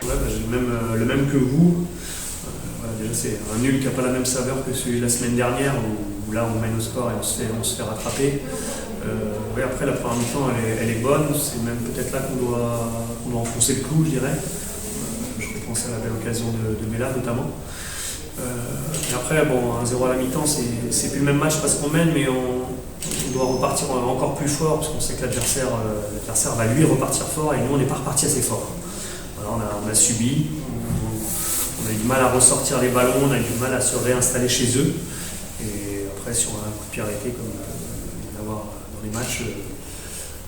Ouais, bah, j'ai le même que vous. Voilà, déjà, c'est un nul qui n'a pas la même saveur que celui de la semaine dernière où là on mène au score et on se fait rattraper. Oui, après la première mi-temps elle est bonne, c'est même peut-être là qu'on doit enfoncer le clou, je dirais. Je repense à la belle occasion de Mela notamment. Et après, bon, 1-0 à la mi-temps, c'est plus le même match parce qu'on mène, mais on doit repartir encore plus fort parce qu'on sait que l'adversaire va lui repartir fort et nous on n'est pas reparti assez fort. Voilà, on a subi, on a eu du mal à ressortir les ballons, on a eu du mal à se réinstaller chez eux. Et après, sur un coup de pied arrêté, comme il peut y en avoir dans les matchs,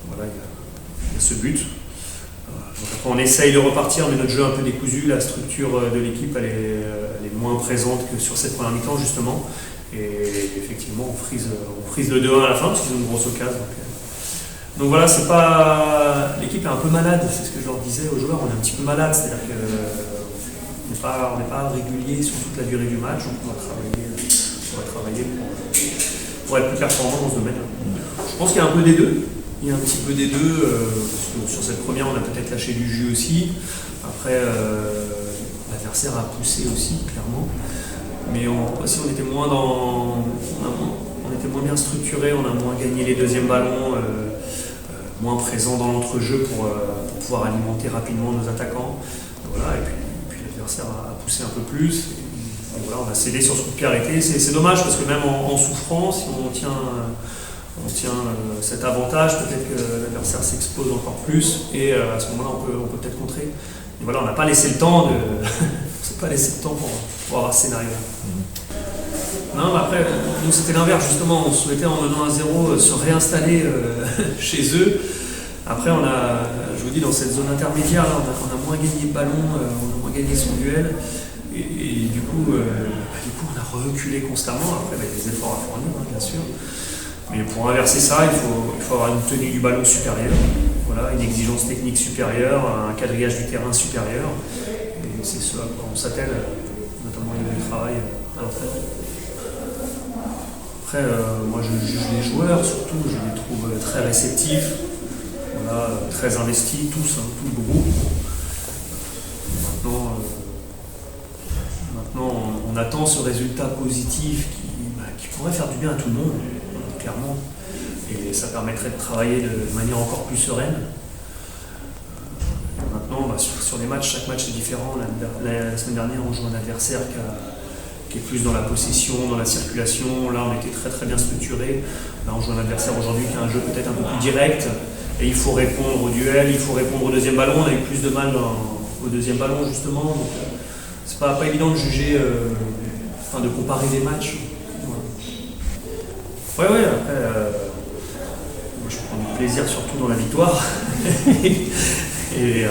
voilà, il y a ce but. Donc après, on essaye de repartir, mais notre jeu est un peu décousu. La structure de l'équipe, elle est moins présente que sur cette première mi-temps, justement. Et effectivement, on frise le 2-1 à la fin, parce qu'ils ont une grosse occasion. Donc voilà, l'équipe est un peu malade, c'est ce que je leur disais aux joueurs, on est un petit peu malade, c'est-à-dire qu'on n'est pas régulier sur toute la durée du match, donc on va travailler pour être plus performant dans ce domaine. Je pense qu'il y a un peu des deux. Il y a un petit peu des deux, parce que sur cette première, on a peut-être lâché du jus aussi. Après, l'adversaire a poussé aussi, clairement. Mais aussi, on était moins bien structuré, on a moins gagné les deuxièmes ballons, moins présent dans l'entrejeu pour pouvoir alimenter rapidement nos attaquants. Voilà, et puis l'adversaire a poussé un peu plus. Et voilà, on a cédé sur ce coup de pied arrêté. C'est dommage parce que même en souffrant, si on tient cet avantage, peut-être que l'adversaire s'expose encore plus et à ce moment-là on peut peut-être contrer. Et voilà, on n'a pas laissé le temps pour avoir ce scénario. Non, mais après, nous c'était l'inverse justement, on souhaitait en menant 1-0 se réinstaller chez eux. Après je vous dis, dans cette zone intermédiaire, là, on a moins gagné de ballon, on a moins gagné son duel. Et du coup, on a reculé constamment. Après, il y a des efforts à fournir, hein, bien sûr. Mais pour inverser ça, il faut avoir une tenue du ballon supérieure, voilà, une exigence technique supérieure, un quadrillage du terrain supérieur. Et c'est ce à quoi on s'attelle, notamment au niveau du travail à l'entraînement. Après, moi je juge les joueurs, surtout, je les trouve très réceptifs, voilà, très investis, tous, hein, tout le groupe. Maintenant, on attend ce résultat positif qui pourrait faire du bien à tout le monde. Clairement, et ça permettrait de travailler de manière encore plus sereine. Maintenant, sur les matchs, chaque match est différent. La semaine dernière, on joue un adversaire qui est plus dans la possession, dans la circulation. Là, on était très très bien structuré. Là, on joue un adversaire aujourd'hui qui a un jeu peut-être un peu plus direct. Et il faut répondre au duel, il faut répondre au deuxième ballon. On a eu plus de mal au deuxième ballon, justement. Donc, c'est pas évident de juger, de comparer les matchs. Ouais, après, moi je prends du plaisir surtout dans la victoire. et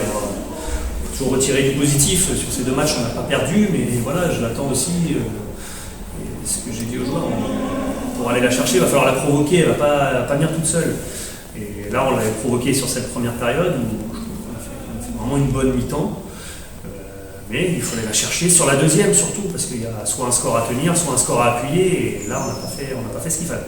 toujours retirer du positif. Sur ces deux matchs, on n'a pas perdu, mais voilà, je l'attends aussi. Et ce que j'ai dit aux joueurs, pour aller la chercher, il va falloir la provoquer, elle ne va pas venir toute seule. Et là, on l'avait provoquée sur cette première période où je trouve qu'on a fait vraiment une bonne mi-temps. Mais il fallait la chercher sur la deuxième surtout, parce qu'il y a soit un score à tenir, soit un score à appuyer, et là on n'a pas fait ce qu'il fallait.